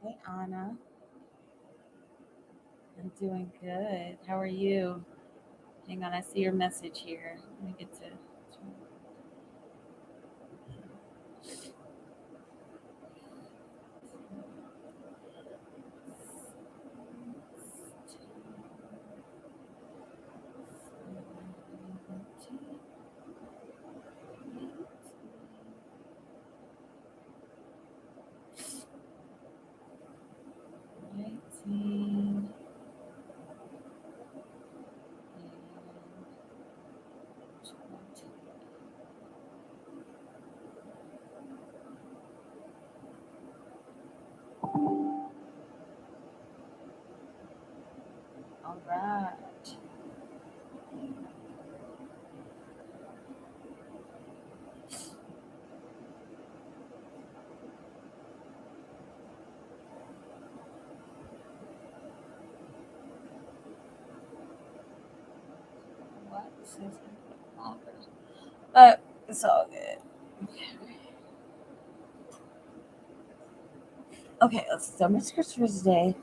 Hey Anna, I'm doing good. How are you? Hang on, I see your message here. Let me get to. All right. What? But it's all good. Okay, so Mr. Christopher today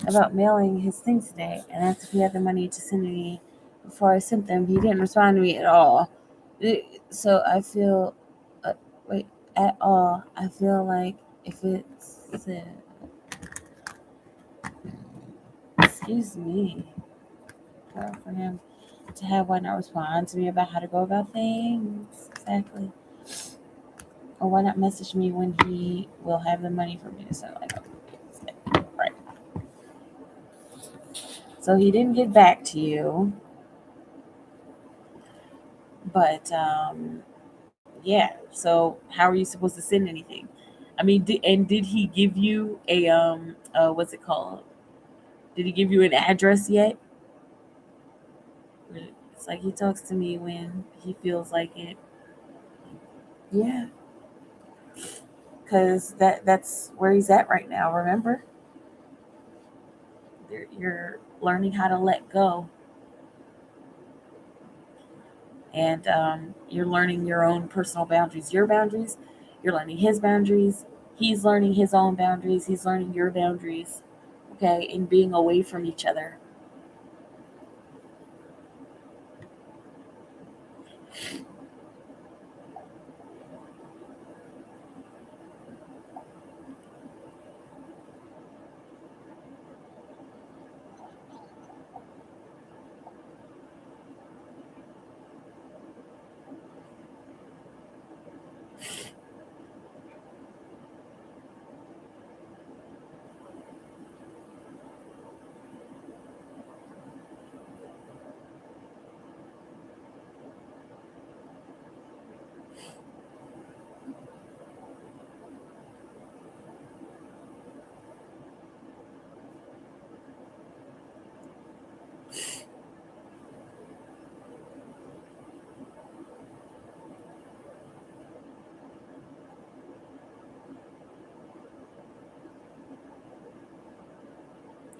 about mailing his things today and asked if he had the money to send me before I sent them. He didn't respond to me at all. So I feel, uh, wait, at all. I feel like if it's, excuse me, for him to have why not respond to me about how to go about things exactly, or why not message me when he will have the money for me to send. Like, right. So he didn't get back to you, but yeah. So how are you supposed to send anything? I mean, did he give you a what's it called? Did he give you an address yet? It's like he talks to me when he feels like it. Yeah, because that's where he's at right now. Remember, you're learning how to let go, and you're learning your own personal boundaries. Your boundaries. You're learning his boundaries. He's learning his own boundaries. He's learning your boundaries. Okay, and being away from each other.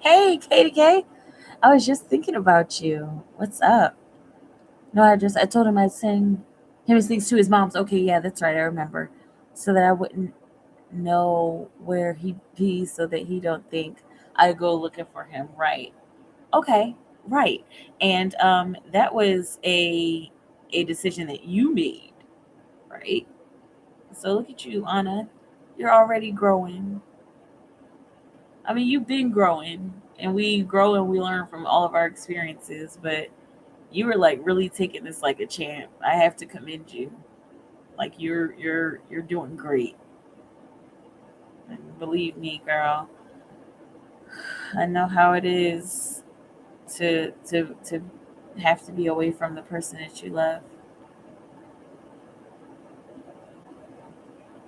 Hey, Katie K. I was just thinking about you. What's up? No, I told him I'd send him his things to his mom's. Okay, yeah, that's right. I remember. So that I wouldn't know where he'd be, so that he don't think I go looking for him. Right. Okay. Right. And that was a decision that you made, right? So look at you, Anna. You're already growing. I mean, you've been growing, and we grow and we learn from all of our experiences, but you were like really taking this like a champ. I have to commend you. Like you're doing great. And believe me, girl, I know how it is to have to be away from the person that you love.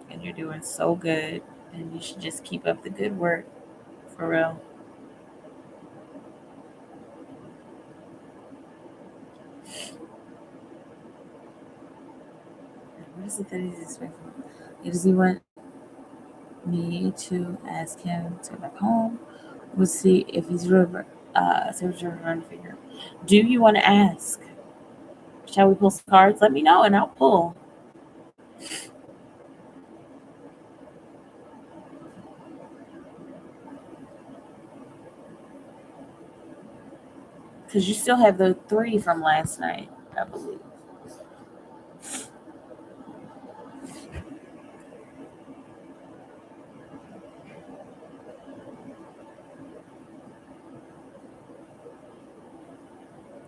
And you're doing so good. And you should just keep up the good work for real. What is it that he's expecting? Does he want me to ask him to go back home? We'll see if he's see what you're trying to figure. Do you want to ask? Shall we pull some cards? Let me know and I'll pull. Because you still have the 3 from last night, I believe.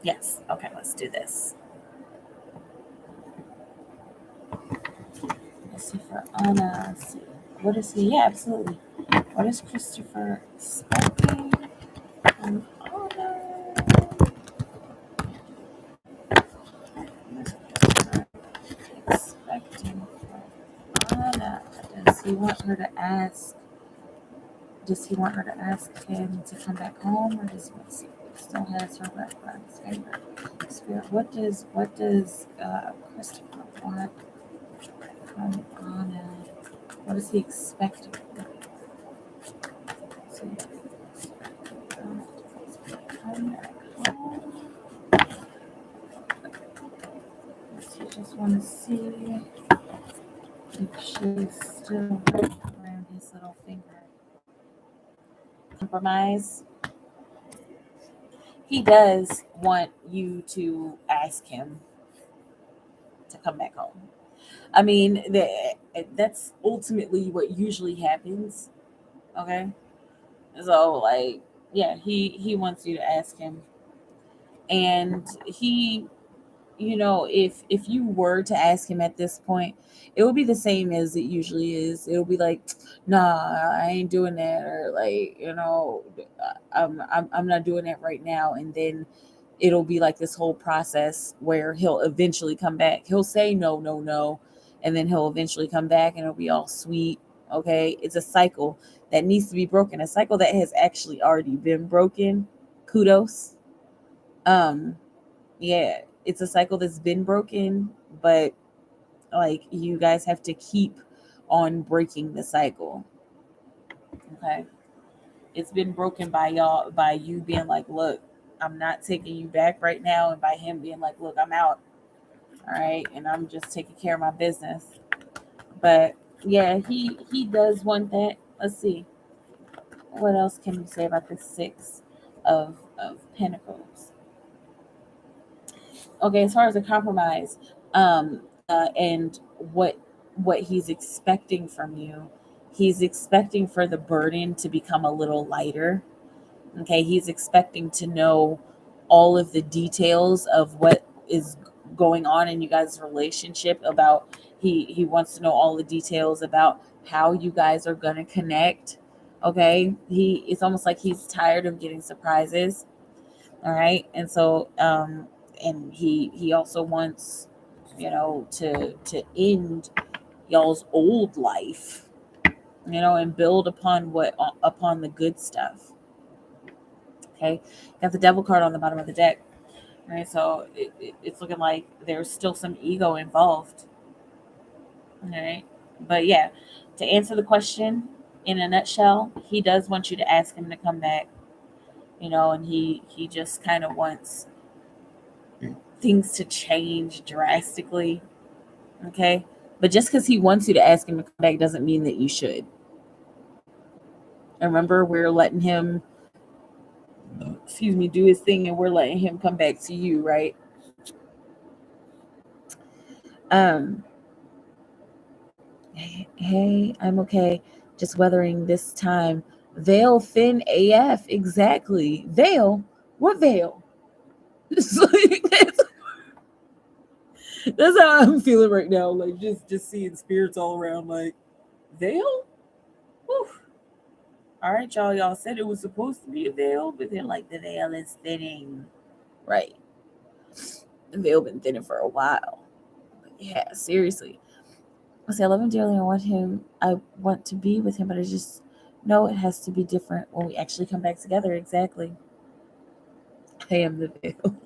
Yes. Okay, let's do this. Let's see for Anna. Let's see. What is he? Yeah, absolutely. What is Christopher expecting from Anna? What is Christopher expecting from Anna? Does he want her to ask? Does he want her to ask him to come back home, or does he want to see if he still has her reference favorite spirit? What does Christopher want from Anna? What is he expecting? So, come back home. You just want to see if she's still around his little finger. Compromise. He does want you to ask him to come back home. I mean, that's ultimately what usually happens. Okay, so like, yeah, he wants you to ask him, and he, if you were to ask him at this point, it would be the same as it usually is. It'll be like, nah, I ain't doing that, or like, I'm not doing that right now, and then it'll be like this whole process where he'll eventually come back. He'll say no, no, no, and then he'll eventually come back, and it'll be all sweet. Okay, it's a cycle that needs to be broken, a cycle that has actually already been broken. Kudos. um yeah, it's a cycle that's been broken, but like, you guys have to keep on breaking the cycle. Okay, it's been broken by y'all, by you being like, look, I'm not taking you back right now, and by him being like, look, I'm out. All right, and I'm just taking care of my business. But yeah, he does want that. Let's see, what else can we say about the 6 of Pentacles? Okay, as far as a compromise, and what he's expecting from you, he's expecting for the burden to become a little lighter. Okay, he's expecting to know all of the details of what is going on in you guys' relationship. About, he wants to know all the details about how you guys are gonna connect. Okay, it's almost like he's tired of getting surprises. All right, and so and he also wants, to end y'all's old life, and build upon the good stuff. Okay, got the devil card on the bottom of the deck. All right, so it's looking like there's still some ego involved. All right, but yeah, to answer the question in a nutshell, he does want you to ask him to come back. And he just kind of wants things to change drastically. Okay, but just because he wants you to ask him to come back doesn't mean that you should. And remember, we're letting him, do his thing, and we're letting him come back to you, right? um Hey, I'm okay, just weathering this time. Veil thin AF. Exactly. Veil. What veil? It's like, that's how I'm feeling right now. Like, just seeing spirits all around. Like, veil. Whew. All right, y'all. Y'all said it was supposed to be a veil, but then like the veil is thinning. Right. The veil been thinning for a while. But yeah, seriously. I say I love him dearly. I want to be with him, but I just know it has to be different when we actually come back together. Exactly. I am the veil.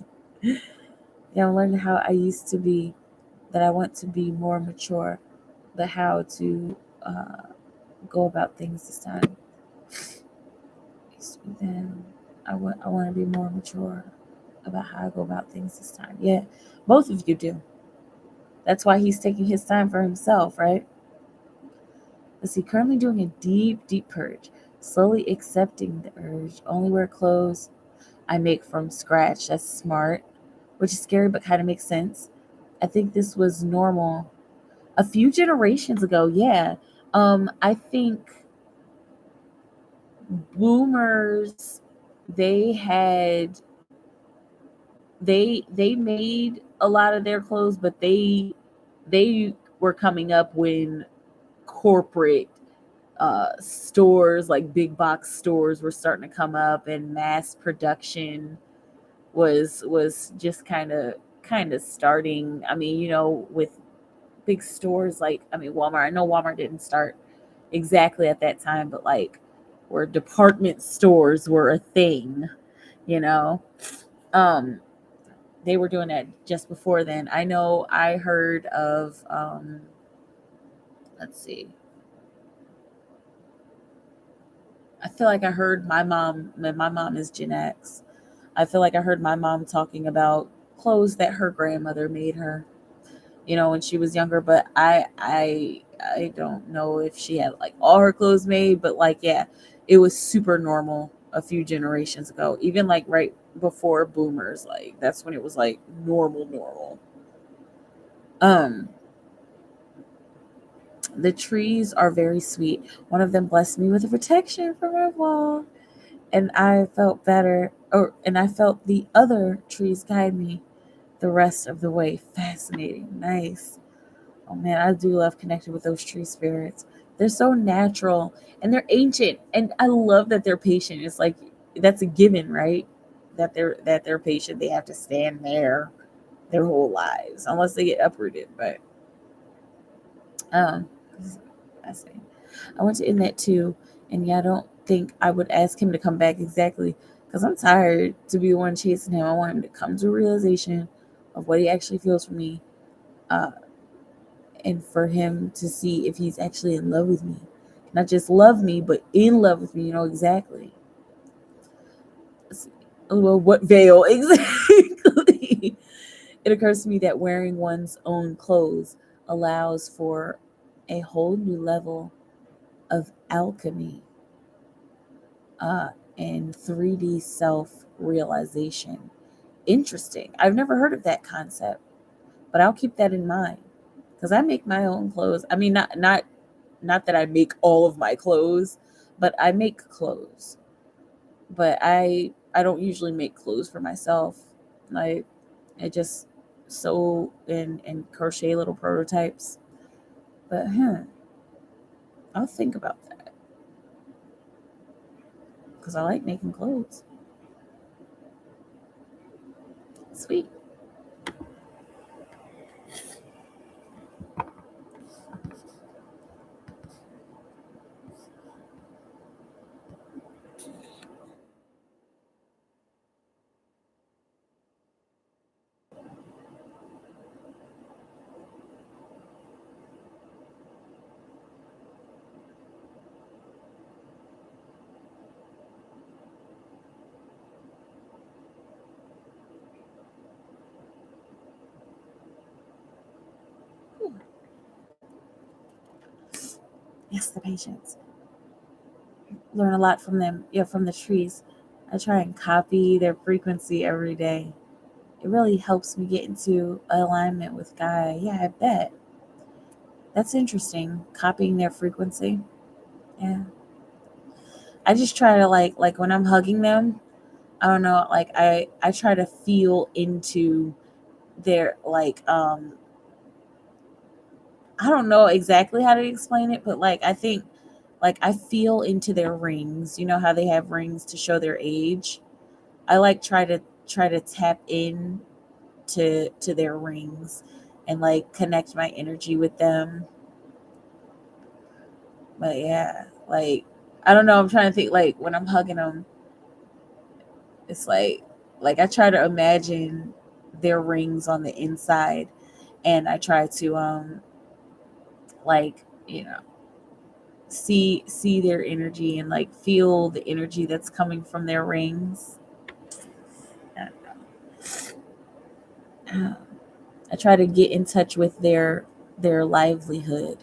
Yeah, I'm learning how I used to be, that I want to be more mature, but how to go about things this time. Then I want to be more mature about how I go about things this time. Yeah, both of you do. That's why he's taking his time for himself, right? Is he currently doing a deep, deep purge, slowly accepting the urge, only wear clothes I make from scratch. That's smart, which is scary but kind of makes sense. I think this was normal a few generations ago. Yeah. I think boomers, they had they made a lot of their clothes, but they were coming up when corporate stores, like big box stores, were starting to come up, and mass production was just kind of starting. I mean, with big stores like, I mean, Walmart. I know Walmart didn't start exactly at that time, but like where department stores were a thing, you know. Um they were doing that just before then. I know I heard of let's see. I feel like I heard my mom is Gen X. I feel like I heard my mom talking about clothes that her grandmother made her, when she was younger, but I don't know if she had like all her clothes made, but like, yeah, it was super normal a few generations ago, even like right before boomers. Like that's when it was like normal. Um the trees are very sweet. One of them blessed me with a protection from my wall, and I felt better, and I felt the other trees guide me the rest of the way. Fascinating. Nice. Oh man, I do love connecting with those tree spirits. They're so natural and they're ancient, and I love that they're patient. It's like that's a given, right? That they're patient. They have to stand there their whole lives unless they get uprooted. But um, I see. I want to end that too, and yeah, I don't think I would ask him to come back exactly because I'm tired to be the one chasing him. I want him to come to a realization of what he actually feels for me. Uh, and for him to see if he's actually in love with me. Not just love me, but in love with me, exactly. Well, what veil exactly? It occurs to me that wearing one's own clothes allows for a whole new level of alchemy uh, and 3D self realization. Interesting. I've never heard of that concept, but I'll keep that in mind because I make my own clothes. I mean, not that I make all of my clothes, but I make clothes. But I don't usually make clothes for myself. Like I just sew and crochet little prototypes. But I'll think about that because I like making clothes. Sweet. Yes, the patience. Learn a lot from them. Yeah, from the trees. I try and copy their frequency every day. It really helps me get into alignment with Gaia. Yeah, I bet. That's interesting. Copying their frequency. Yeah. I just try to like when I'm hugging them, I don't know, like I try to feel into their I don't know exactly how to explain it, but like I think like I feel into their rings. You know how they have rings to show their age? I like try to tap in to their rings and like connect my energy with them. But yeah, like I don't know, I'm trying to think like when I'm hugging them, it's like I try to imagine their rings on the inside, and I try to like, see their energy and like feel the energy that's coming from their rings. I don't know. I try to get in touch with their livelihood,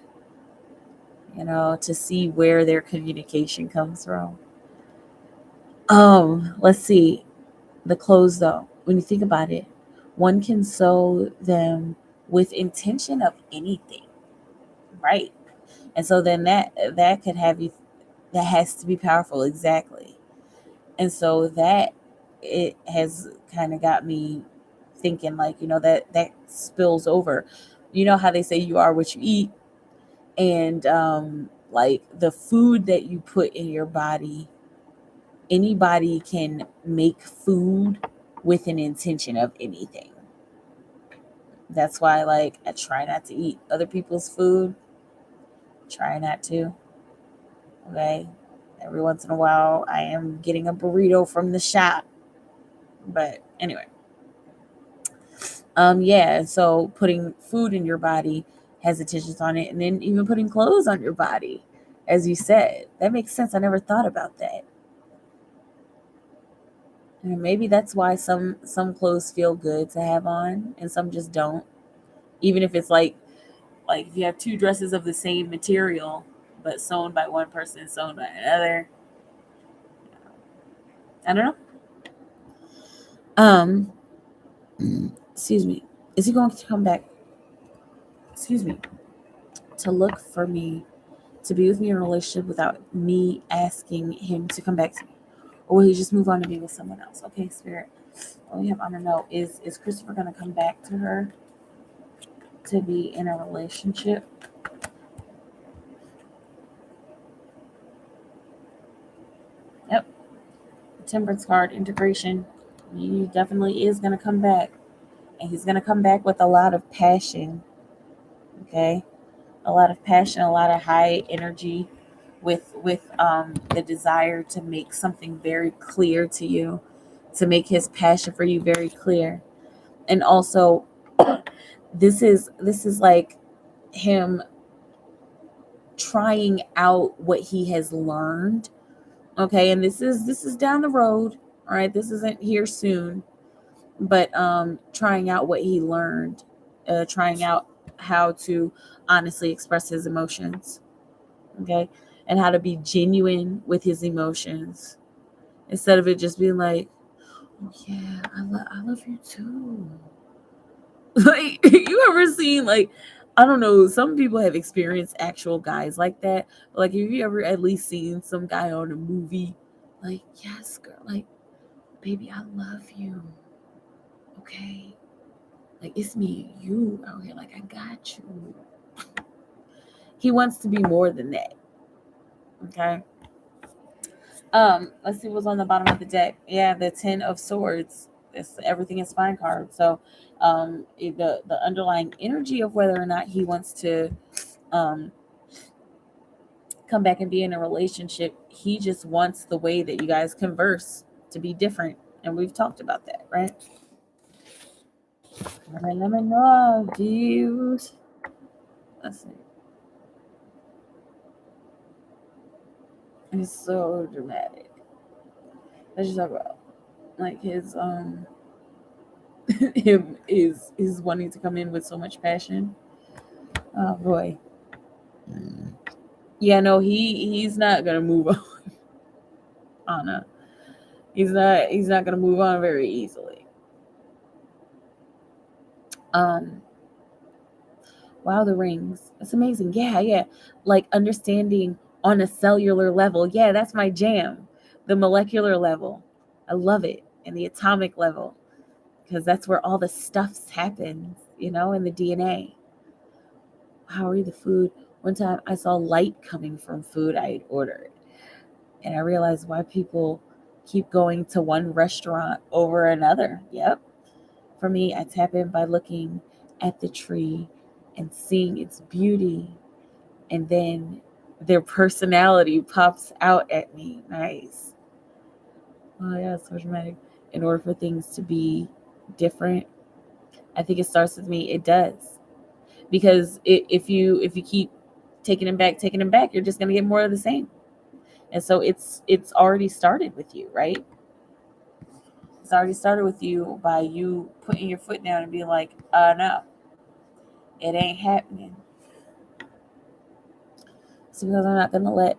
to see where their communication comes from. Let's see. The clothes, though, when you think about it, one can sew them with intention of anything, right? And so then that could have you, that has to be powerful, exactly. And so that, it has kind of got me thinking, like, that spills over. You know how they say you are what you eat, and like the food that you put in your body, anybody can make food with an intention of anything. That's why, like, I try not to eat other people's food. Try not to. Okay. Every once in a while, I am getting a burrito from the shop. But anyway, yeah. So putting food in your body has intentions on it, and then even putting clothes on your body, as you said, that makes sense. I never thought about that. And maybe that's why some clothes feel good to have on, and some just don't. Even if it's like if you have two dresses of the same material, but sewn by one person, sewn by another. I don't know. Um, excuse me. Is he going to come back? Excuse me. To look for me, to be with me in a relationship without me asking him to come back to me, or will he just move on to be with someone else? Okay, spirit. What we have on a note is Christopher going to come back to her to be in a relationship? Yep. Temperance card integration. He definitely is going to come back, and he's going to come back with a lot of passion. Okay, a lot of passion, a lot of high energy, with the desire to make something very clear to you, to make his passion for you very clear. And also, this is like him trying out what he has learned. Okay, and this is down the road. All right, this isn't here soon, but trying out what he learned, trying out how to honestly express his emotions. Okay, and how to be genuine with his emotions, instead of it just being like, oh, yeah, I love you too. Like, you ever seen, like, I don't know, some people have experienced actual guys like that. Like, have you ever at least seen some guy on a movie, like, yes, girl, like, baby, I love you. Okay, like, it's me and you out here, like, I got you. He wants to be more than that. Okay. Let's see what's on the bottom of the deck. Yeah, the Ten of Swords. It's, everything is fine card. So, the underlying energy of whether or not he wants to um come back and be in a relationship, he just wants the way that you guys converse to be different, and we've talked about that, right? Let me know, dude. Let's see. It's so dramatic. Let's just talk about, like, his him is wanting to come in with so much passion. Oh boy. Yeah, no, he's not gonna move on. Oh no. He's not gonna move on very easily. Um wow, the rings. It's amazing. Yeah, yeah. Like understanding on a cellular level. Yeah, that's my jam. The molecular level. I love it. And the atomic level. Because that's where all the stuffs happens, in the DNA. How are you the food? One time I saw light coming from food I had ordered. And I realized why people keep going to one restaurant over another. Yep. For me, I tap in by looking at the tree and seeing its beauty, and then their personality pops out at me. Nice. Oh yeah, it's so dramatic. In order for things to be different, I think it starts with me. It does, because if you keep taking them back, you're just gonna get more of the same. And so it's already started with you, right? It's already started with you by you putting your foot down and being like, no, it ain't happening. It's because I'm not gonna let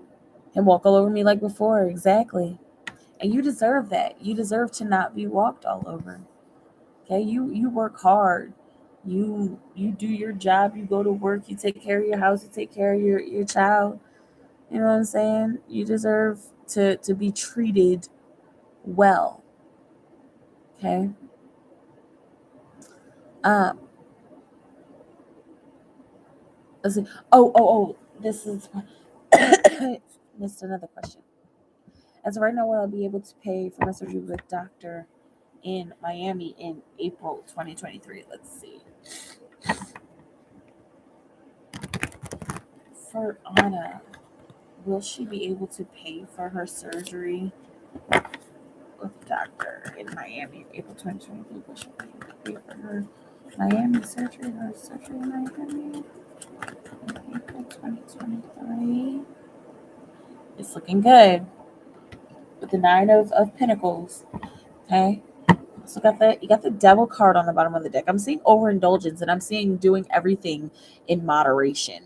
him walk all over me like before. Exactly. And you deserve that. You deserve to not be walked all over. Okay, you work hard. You do your job, you go to work, you take care of your house, you take care of your child. You know what I'm saying? You deserve to be treated well. Okay. Um let's see. Oh, this is missed another question. As of right now, will I be able to pay for my surgery with doctor in Miami in April 2023? Let's see. For Anna, will she be able to pay for her surgery with doctor in Miami, April 2023? Will she be able to pay for her Miami surgery, in Miami in April 2023? It's looking good with the nine of pentacles. Okay. So you got the devil card on the bottom of the deck. I'm seeing overindulgence, and I'm seeing doing everything in moderation.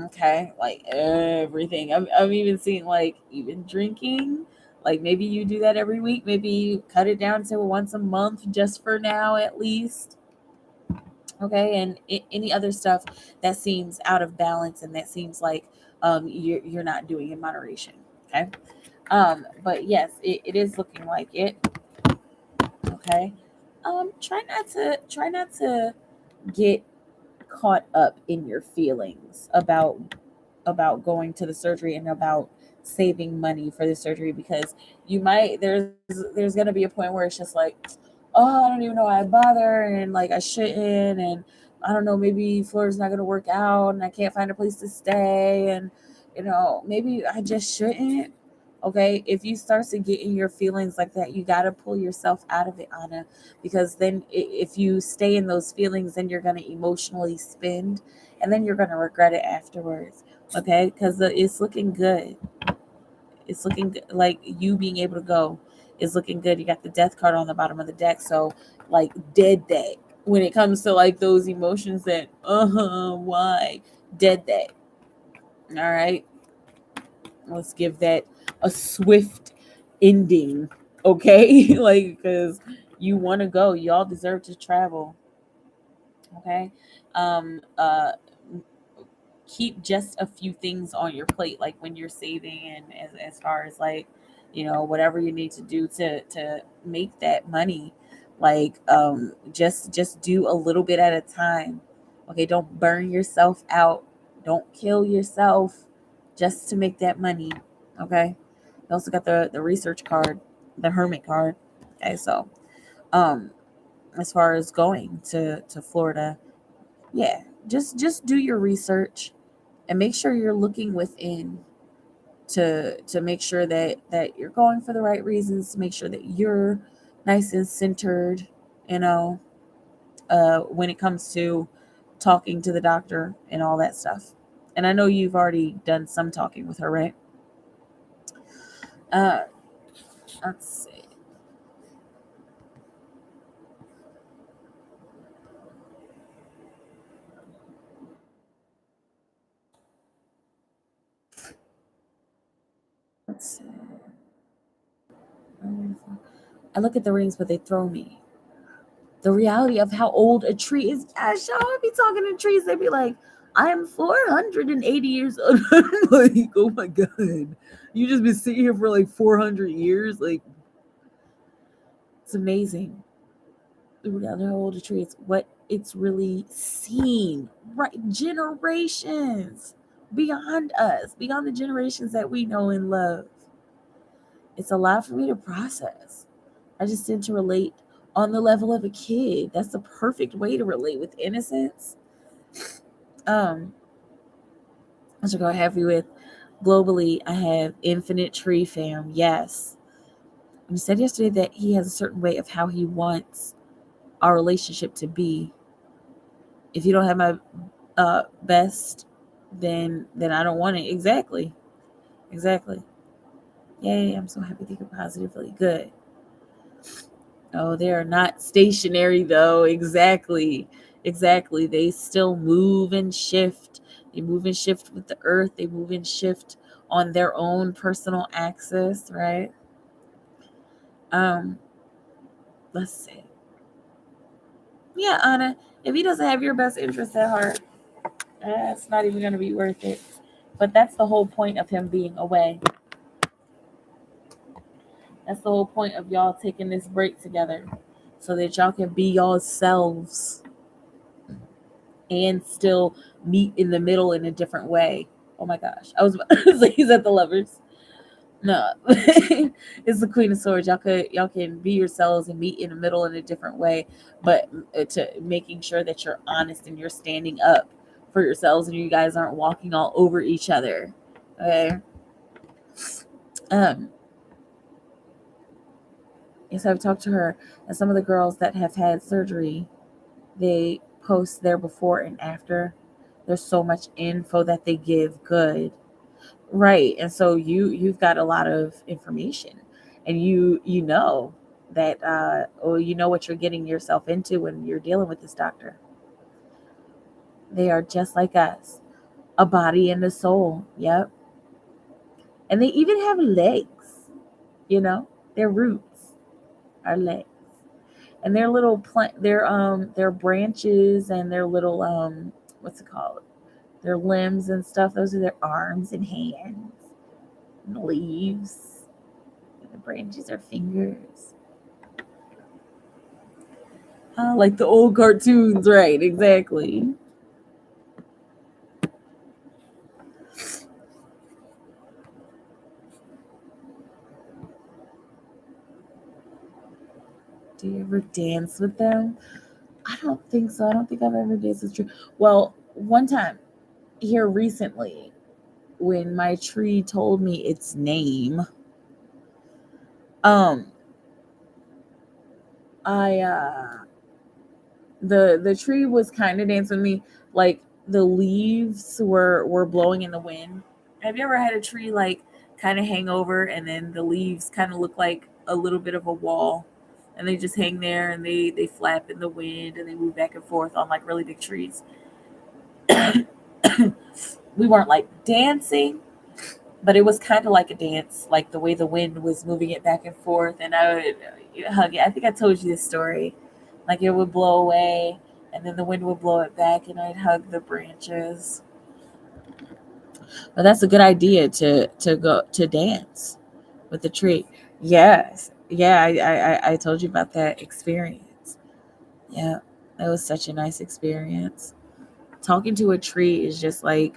Okay, like everything. I'm even seeing like even drinking. Like maybe you do that every week. Maybe you cut it down to once a month, just for now at least. Okay, and any other stuff that seems out of balance and that seems like you're not doing in moderation. Okay, but yes, it is looking like it. Okay. Try not to get caught up in your feelings about going to the surgery and about saving money for the surgery, because you might there's gonna be a point where it's just like, oh, I don't even know why I bother, and like I shouldn't, and I don't know, maybe Florida's not gonna work out and I can't find a place to stay, and maybe I just shouldn't. Okay, if you start to get in your feelings like that, you got to pull yourself out of it, Anna, because then if you stay in those feelings, then you're going to emotionally spend, and then you're going to regret it afterwards. Okay, because it's looking good. It's looking like you being able to go is looking good. You got the death card on the bottom of the deck, so like dead that when it comes to like those emotions that why dead that. All right, let's give that a swift ending, okay? Like, because you want to go, y'all deserve to travel. Okay. um uh Keep just a few things on your plate, like when you're saving, and as far as like whatever you need to do to make that money, like just do a little bit at a time. Okay, don't burn yourself out, don't kill yourself just to make that money. Okay, you also got the research card, the hermit card. Okay, so um as far as going to Florida, yeah, just do your research and make sure you're looking within to make sure that you're going for the right reasons, to make sure that you're nice and centered, you know when it comes to talking to the doctor and all that stuff. And I know you've already done some talking with her, right? uh let's see. Let's see. I look at the rings, but they throw me. The reality of how old a tree is. Gosh, y'all would be talking to trees. They'd be like, I am 480 years old. I'm like, oh my God. You just been sitting here for like 400 years? Like, it's amazing. The reality of how old a tree is. What it's really seen. Right. Generations beyond us, beyond the generations that we know and love. It's a lot for me to process. I just tend to relate on the level of a kid. That's the perfect way to relate, with innocence. Um, I should go heavy with globally. I have Infinite Tree Fam. Yes. And he said yesterday that he has a certain way of how he wants our relationship to be. If you don't have my best, then I don't want it. Exactly. Exactly. Yay, I'm so happy, thinking positively. Good. Oh, they are not stationary though. Exactly. Exactly. They still move and shift. They move and shift with the earth. They move and shift on their own personal axis, right? Let's see. Yeah, Anna, if he doesn't have your best interest at heart, it's not even going to be worth it. But that's the whole point of him being away. That's the whole point of y'all taking this break together, so that y'all can be yourselves and still meet in the middle in a different way. Oh my gosh. I was about to say he's at the lovers. No. It's the Queen of Swords. Y'all can be yourselves and meet in the middle in a different way, but to making sure that you're honest and you're standing up for yourselves and you guys aren't walking all over each other. Okay. Um yes, I've talked to her, and some of the girls that have had surgery, they post their before and after. There's so much info that they give. Good. Right. And so you've got a lot of information, and you know that or you know what you're getting yourself into when you're dealing with this doctor. They are just like us, a body and a soul. Yep. And they even have legs, you know, their roots are legs. And their little plant, their branches and their little what's it called, their limbs and stuff, those are their arms and hands and leaves. The branches are fingers. Like the old cartoons, right? Exactly. Do you ever dance with them? I don't think so. I don't think I've ever danced with tree. Well, one time here recently, when my tree told me its name, um, I the tree was kind of dancing with me, like the leaves were blowing in the wind. Have you ever had a tree like kind of hang over and then the leaves kind of look like a little bit of a wall, and they just hang there and they flap in the wind and they move back and forth on like really big trees? We weren't like dancing, but it was kind of like a dance, like the way the wind was moving it back and forth, and I would hug it. I think I told you this story. Like it would blow away, and then the wind would blow it back, and I'd hug the branches. But that's a good idea to go to dance with the tree. Yes, yeah, I told you about that experience. Yeah, that was such a nice experience. Talking to a tree is just like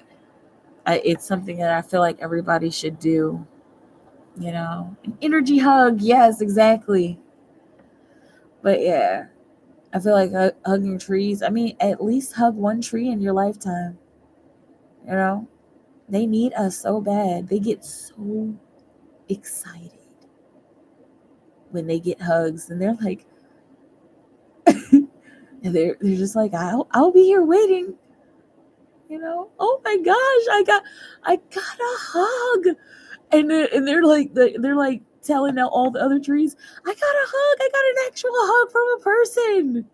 it's something that I feel like everybody should do. You know, an energy hug. Yes, exactly. But yeah, I feel like hugging trees. I mean, at least hug one tree in your lifetime. You know, they need us so bad. They get so excited when they get hugs, and they're like, they're just like, I'll be here waiting. You know, oh my gosh, I got a hug, and they're like telling out all the other trees, I got a hug. I got an actual hug from a person.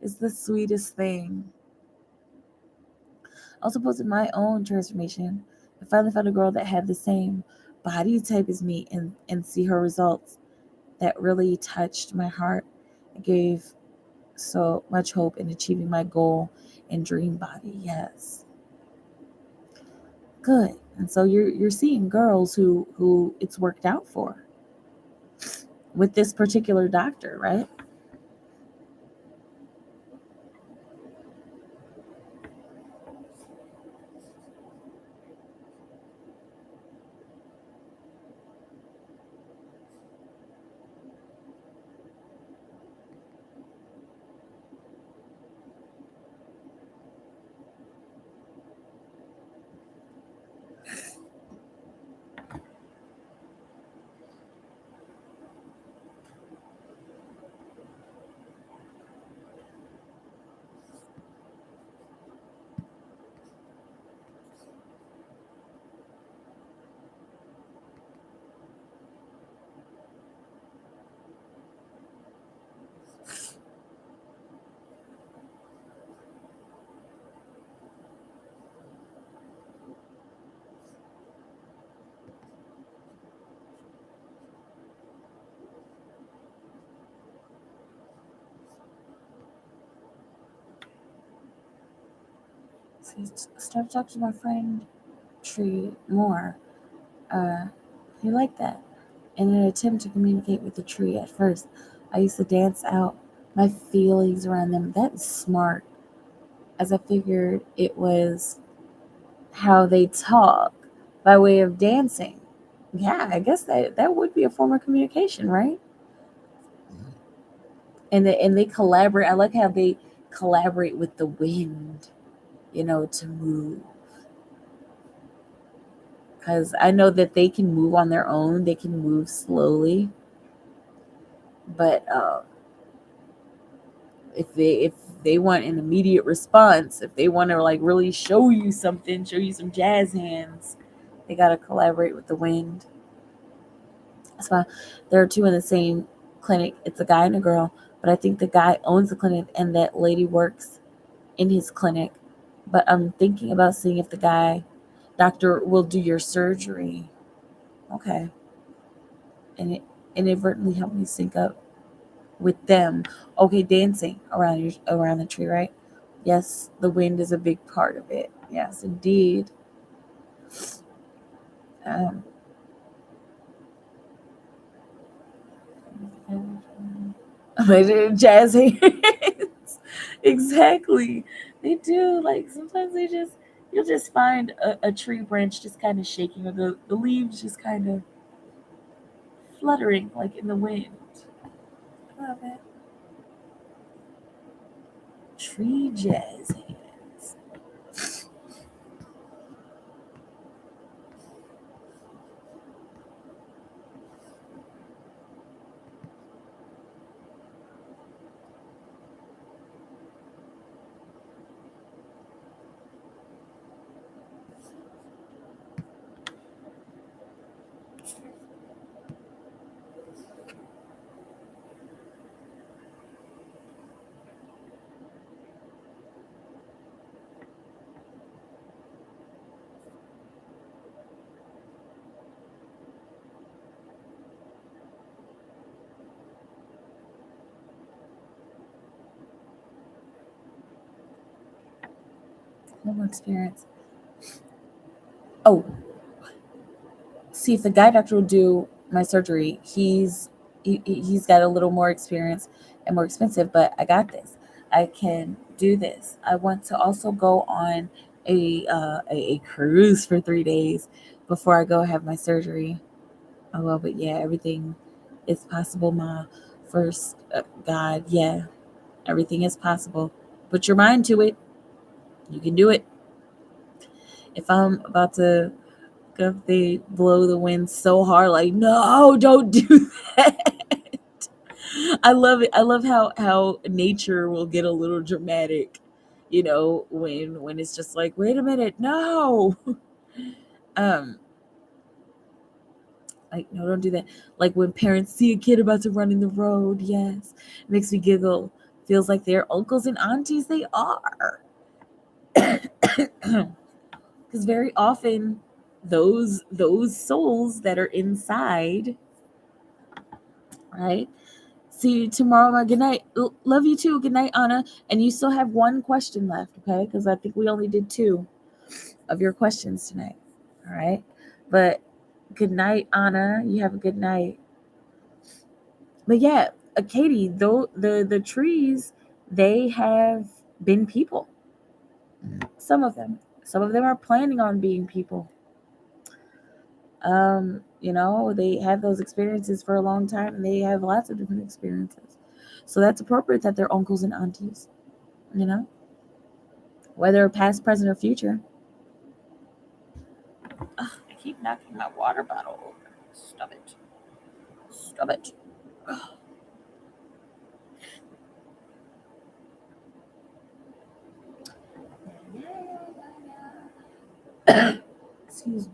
It's the sweetest thing. Also posted my own transformation. I finally found a girl that had the same body type as me and see her results. That really touched my heart. It gave so much hope in achieving my goal and dream body. Yes. Good. And so you're seeing girls who it's worked out for with this particular doctor, right? Start talking to my friend tree more. He liked that. In an attempt to communicate with the tree at first, I used to dance out my feelings around them. That's smart, as I figured it was how they talk by way of dancing. Yeah, I guess that would be a form of communication, right? And they collaborate. I like how they collaborate with the wind, to move. Because I know that they can move on their own. They can move slowly, but if they want an immediate response, if they want to like really show you something, show you some jazz hands, they gotta collaborate with the wind. That's why there are two in the same clinic. It's a guy and a girl, but I think the guy owns the clinic and that lady works in his clinic. But I'm thinking about seeing if the guy doctor will do your surgery. Okay. And it inadvertently helped me sync up with them. Okay, dancing around the tree, right? Yes, the wind is a big part of it. Yes, indeed. Um, jazz hands. Exactly. They do. Like sometimes you'll just find a tree branch just kind of shaking, or the leaves just kind of fluttering like in the wind. I love it. Tree jazz hands. No more experience. Oh, see if the guy doctor will do my surgery. He's got a little more experience and more expensive, but I got this. I can do this. I want to also go on a cruise for 3 days before I go have my surgery. Oh well, but yeah, everything is possible, Ma. First, God, yeah, everything is possible. Put your mind to it. You can do it. If I'm about to if they blow the wind so hard, like, no, don't do that. I love it. I love how nature will get a little dramatic, when it's just like, wait a minute, no. um like, no, don't do that. Like when parents see a kid about to run in the road, yes, it makes me giggle. Feels like they're uncles and aunties. They are. Because very often those souls that are inside, right? See you tomorrow. Good night. Love you too. Good night, Anna. And you still have one question left, okay? Because I think we only did 2 of your questions tonight. All right. But good night, Anna. You have a good night. But yeah, Katie, though the trees, they have been people. Some of them. Some of them are planning on being people. They have those experiences for a long time, and they have lots of different experiences. So that's appropriate that they're uncles and aunties, you know, whether past, present, or future. Ugh, I keep knocking my water bottle over. Stop it. Stop it. Excuse me.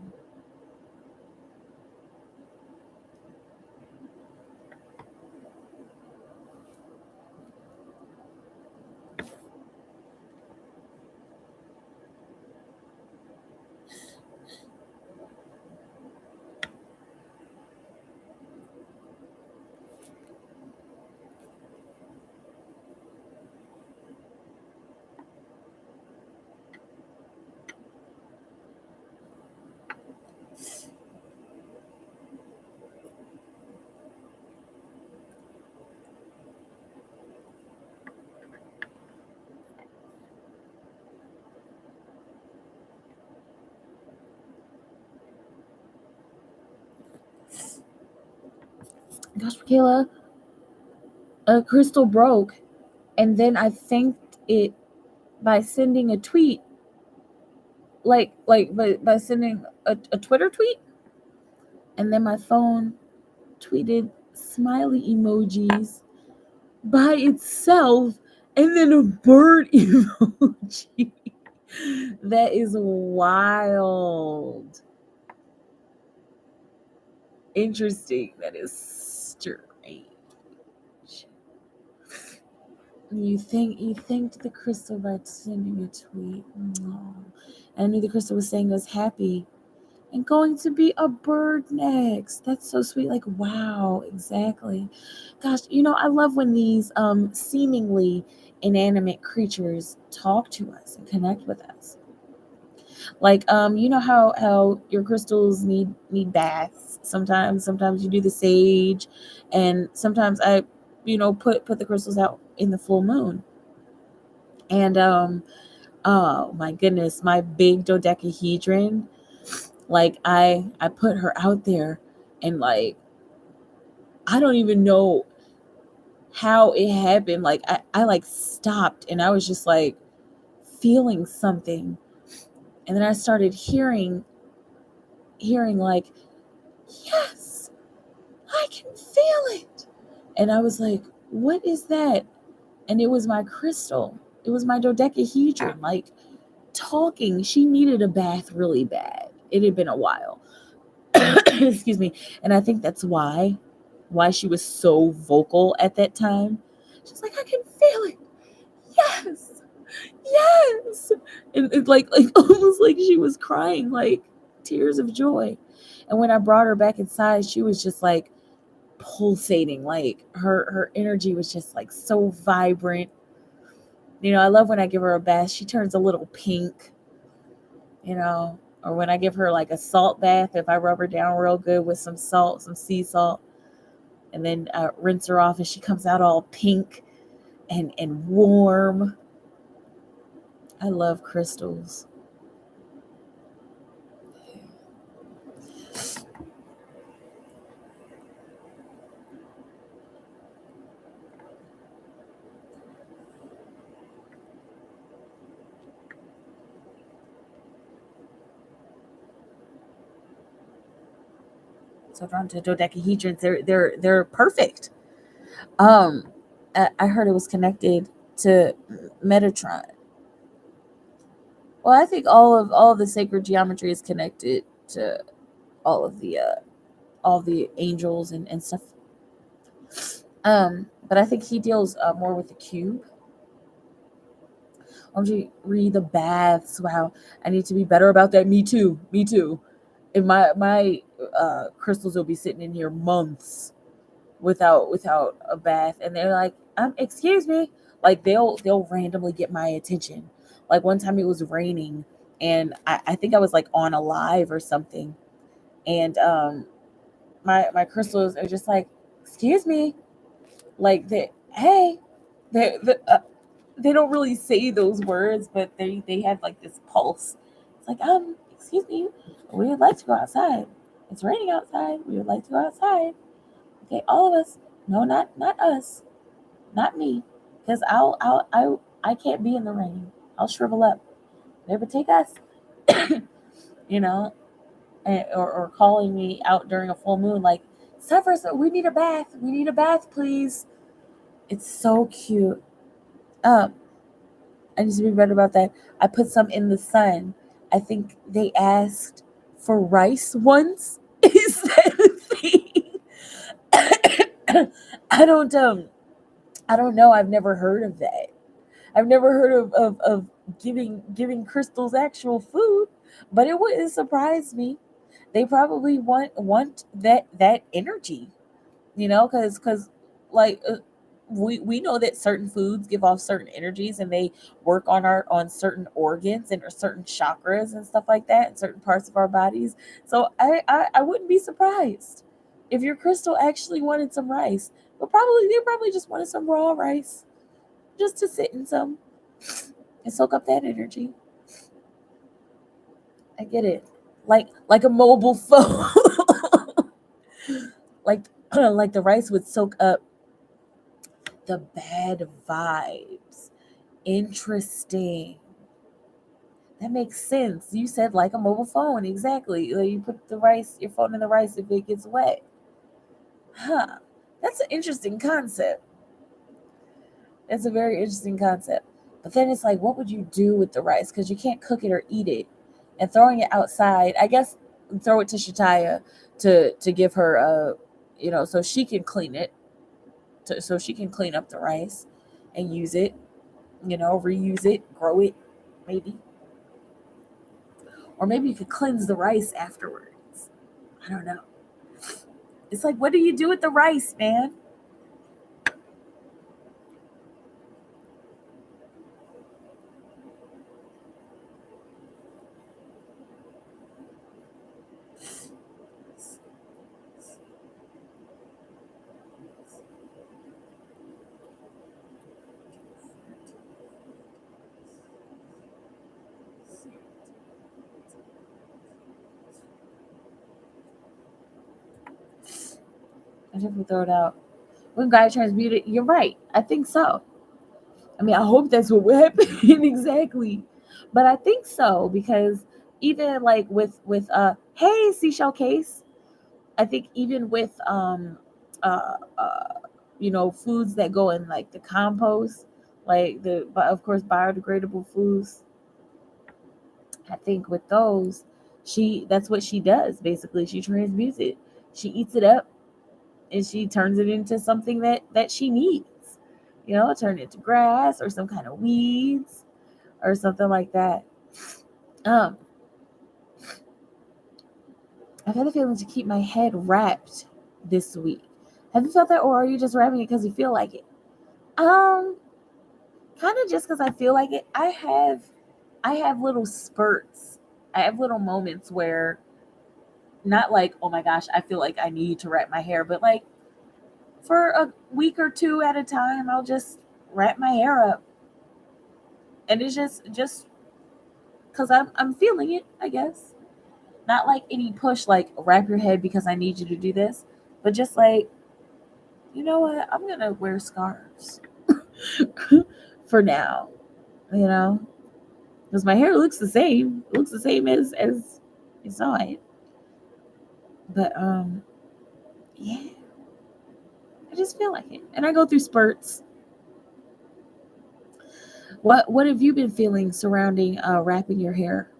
gosh, Mikaela, a crystal broke, and then I thanked it by sending a tweet, by sending a Twitter tweet, and then my phone tweeted smiley emojis by itself, and then a bird emoji. That is wild. Interesting. That is strange. You thanked the crystal by sending a tweet. Oh. I knew the crystal was saying it was happy and going to be a bird next. That's so sweet. Like, wow, exactly. Gosh, I love when these seemingly inanimate creatures talk to us and connect with us. Like, how your crystals need baths sometimes. Sometimes you do the sage, and sometimes I put the crystals out in the full moon. And oh my goodness, my big dodecahedron, like I put her out there, and like I don't even know how it happened. Like I like stopped, and I was just like feeling something, and then I started hearing like, yes, I can feel it. And I was like, what is that? And it was my crystal. It was my dodecahedron, like talking. She needed a bath really bad. It had been a while. Excuse me. And I think that's why she was so vocal at that time. She's like, I can feel it. Yes. Yes. And it's like almost like she was crying, like tears of joy. And when I brought her back inside, she was just like pulsating. Like her energy was just like so vibrant. I love when I give her a bath, she turns a little pink, or when I give her like a salt bath, if I rub her down real good with some salt, some sea salt, and then rinse her off, and she comes out all pink and warm. I love crystals. So drawn to dodecahedrons. They're perfect. I heard it was connected to Metatron. Well, I think all of the sacred geometry is connected to all of the angels and stuff. But I think he deals more with the cube. Read the baths. Wow, I need to be better about that. Me too. And my crystals will be sitting in here months without a bath, and they're like, excuse me. Like they'll randomly get my attention. Like one time it was raining, and I think I was like on a live or something, and my crystals are just like, excuse me, like hey, they don't really say those words, but they have like this pulse. It's like, excuse me, we would like to go outside. It's raining outside. We would like to go outside. Okay, all of us. No, not us. Not me. Because I can't be in the rain. I'll shrivel up. Never take us. you know, or calling me out during a full moon, like, Severus, we need a bath. We need a bath, please. It's so cute. I need to be better about that. I put some in the sun. I think they asked for rice once. Is that a thing? I don't know. I've never heard of that. I've never heard of giving crystals actual food, but it wouldn't surprise me. They probably want that energy, because like we know that certain foods give off certain energies, and they work on certain organs and certain chakras and stuff like that in certain parts of our bodies. So I wouldn't be surprised if your crystal actually wanted some rice, but they probably just wanted some raw rice just to sit in some and soak up that energy. I get it. Like a mobile phone. like like the rice would soak up the bad vibes. Interesting. That makes sense. You said like a mobile phone, exactly. Like you put your phone in the rice if it gets wet. Huh. That's an interesting concept. It's a very interesting concept. But then it's like, what would you do with the rice? Because you can't cook it or eat it. And throwing it outside, I guess, throw it to Shataya to give her so she can clean it, so she can clean up the rice and use it, reuse it, grow it, maybe, or maybe you could cleanse the rice afterwards. I don't know. It's like, what do you do with the rice, man? I definitely throw it out. When God transmuted, you're right. I think so. I mean, I hope that's what would happen exactly, but I think so because even like with hey seashell case, I think even with uh, uh foods that go in like the compost, like but of course biodegradable foods. I think with those, that's what she does basically. She transmutes it. She eats it up and she turns it into something that she needs. Turn it into grass or some kind of weeds or something like that. Um, I've had the feeling to keep my head wrapped this week. Have you felt that, or are you just wrapping it because you feel like it? Um, Kind of just because I feel like it. I have little spurts. I have little moments where not like, oh my gosh, I feel like I need to wrap my hair, but like for a week or two at a time, I'll just wrap my hair up, and it's just because I'm feeling it, I guess. Not like any push, like wrap your head because I need you to do this, but just like, you know what, I'm gonna wear scarves for now, you know, because my hair looks the same. It looks the same as you saw it, but yeah, I just feel like it, and I go through spurts. What have you been feeling surrounding wrapping your hair?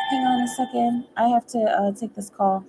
Hang on a second. I have to take this call.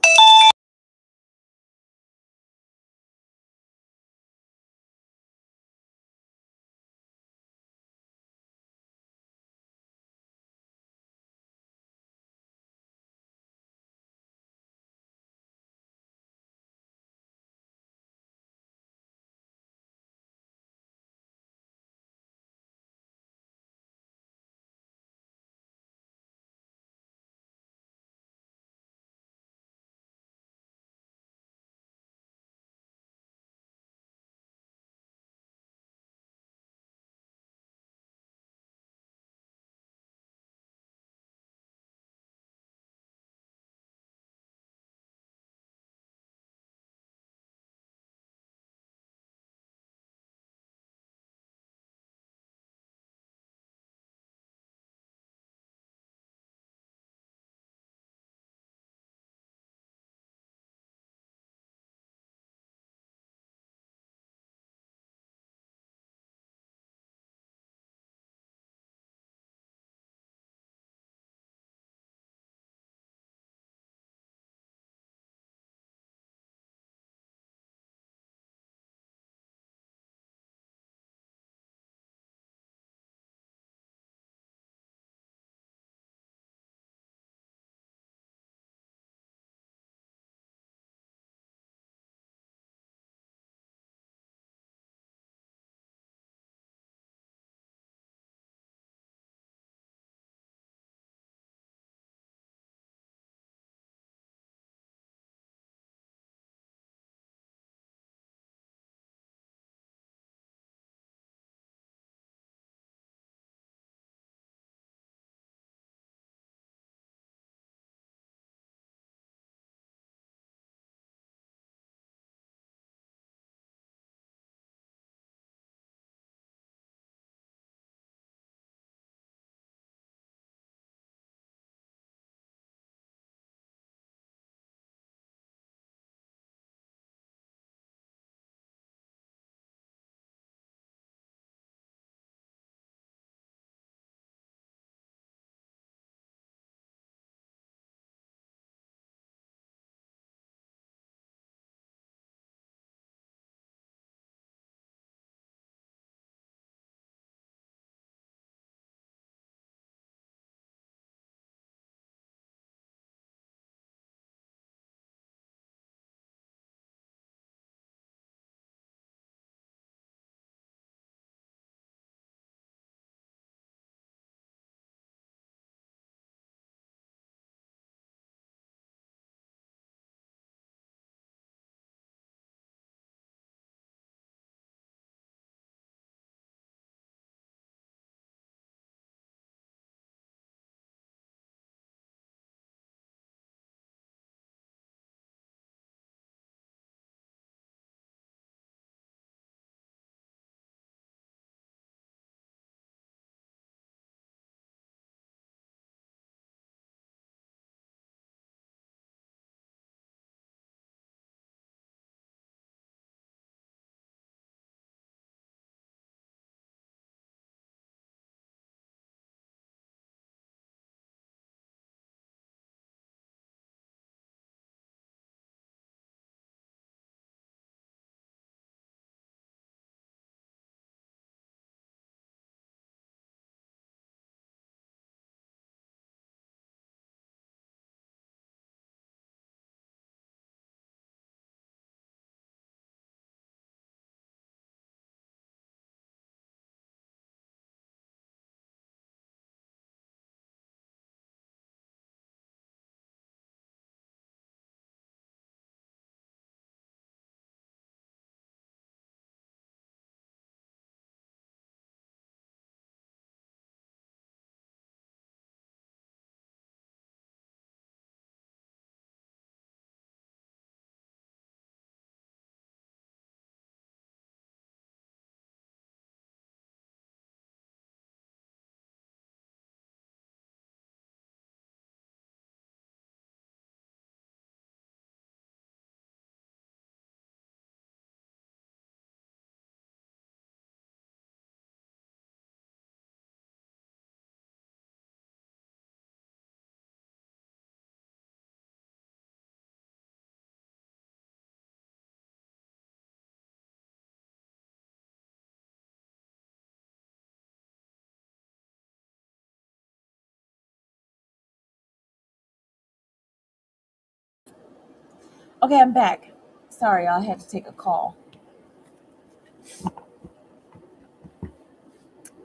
Okay, I'm back. Sorry, I had to take a call.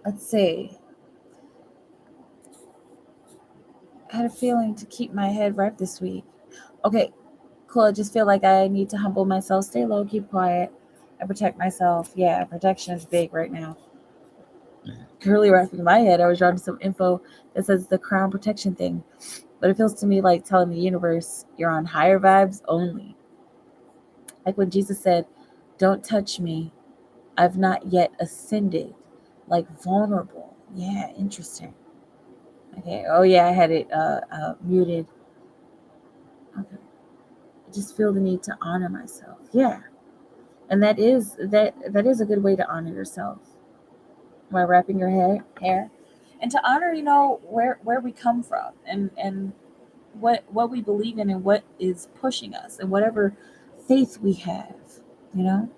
Let's see. I had a feeling to keep my head right this week. Okay, cool. I just feel like I need to humble myself, stay low, keep quiet, and protect myself. Yeah, protection is big right now. Curly wrapping my head, I was drawing some info that says the crown protection thing, but it feels to me like telling the universe you're on higher vibes only. Like when Jesus said, "Don't touch me, I've not yet ascended." Like vulnerable. Yeah, interesting. Okay. Oh yeah, I had it muted. Okay. I just feel the need to honor myself. Yeah, and that is a good way to honor yourself by wrapping your hair, and to honor where we come from, and what we believe in and what is pushing us and whatever faith we have, you know.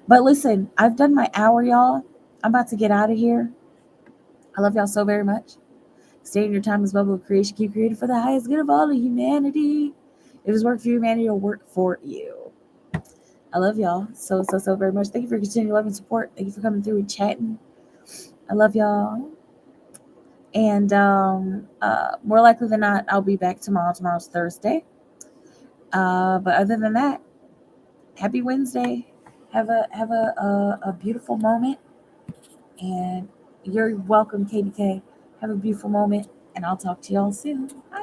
But listen, I've done my hour, y'all. I'm about to get out of here. I love y'all so very much. Stay in your timeless bubble of creation. Keep creating for the highest good of all of humanity. If it's work for humanity, it'll work for you. I love y'all so very much. Thank you for continuing love and support. Thank you for coming through and chatting. I love y'all. And more likely than not, I'll be back tomorrow. Tomorrow's Thursday. But other than that, happy Wednesday. Have a beautiful moment. And you're welcome, KDK. Have a beautiful moment. And I'll talk to y'all soon. Bye.